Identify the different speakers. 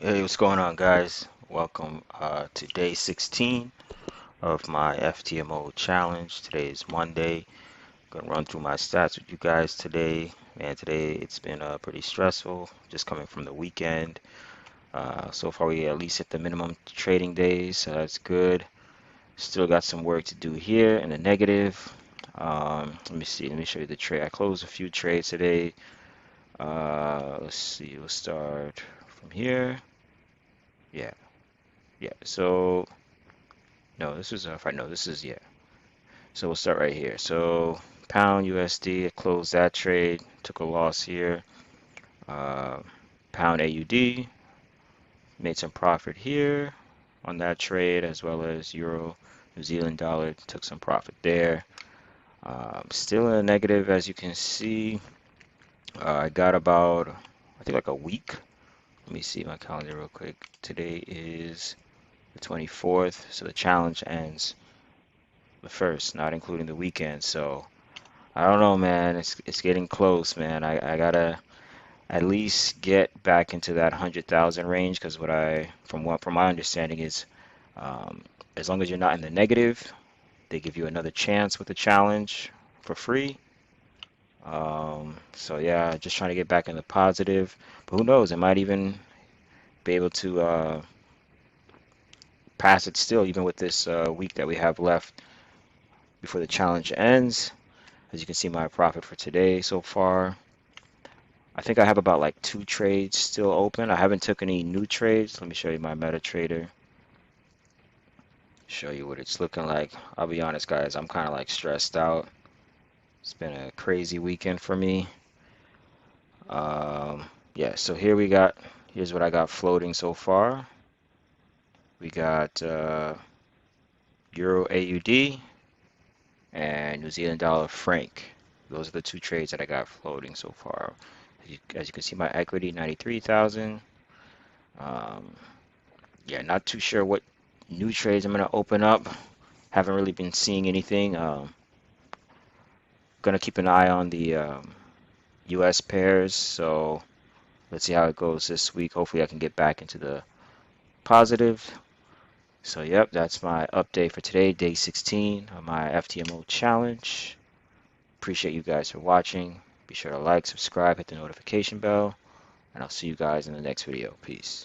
Speaker 1: Hey, what's going on, guys? Welcome to day 16 of my Ftmo challenge. Today is Monday. Gonna run through my stats with you guys today. Man, today it's been pretty stressful, just coming from the weekend. So far, we at least hit the minimum trading days, so that's good. Still got some work to do here in the negative. Let me see. Let me show you the trade. I closed a few trades today. Let's see. We'll start from here. Yeah, yeah. So no, this is right. No, this is yeah. So we'll start right here. So pound USD, it closed that trade, took a loss here. Uh, Pound AUD made some profit here on that trade, as well as Euro New Zealand dollar took some profit there. Still in a negative, as you can see. I got about, I think, like a week. Let me see my calendar real quick. Today is the 24th, so the challenge ends the first, not including the weekend. So I don't know, man. It's getting close, man. I gotta at least get back into that 100,000 range because from my understanding is, um, as long as you're not in the negative, they give you another chance with the challenge for free. So yeah, just trying to get back in the positive. But who knows? I might even be able to pass it still, even with this week that we have left before the challenge ends. As you can see, my profit for today so far. I think I have about like two trades still open. I haven't took any new trades. Let me show you my MetaTrader. Show you what it's looking like. I'll be honest, guys. I'm kind of like stressed out. It's been a crazy weekend for me. Yeah, so here's what I got floating so far. We got Euro AUD and New Zealand dollar franc. Those are the two trades that I got floating so far. As you can see, my equity 93,000. Um, yeah, not too sure what new trades I'm gonna open up. Haven't really been seeing anything. Gonna keep an eye on the U.S. pairs. So let's see how it goes this week. Hopefully, I can get back into the positive. So yep, that's my update for today, day 16 of my FTMO challenge. Appreciate you guys for watching. Be sure to like, subscribe, hit the notification bell, and I'll see you guys in the next video. Peace.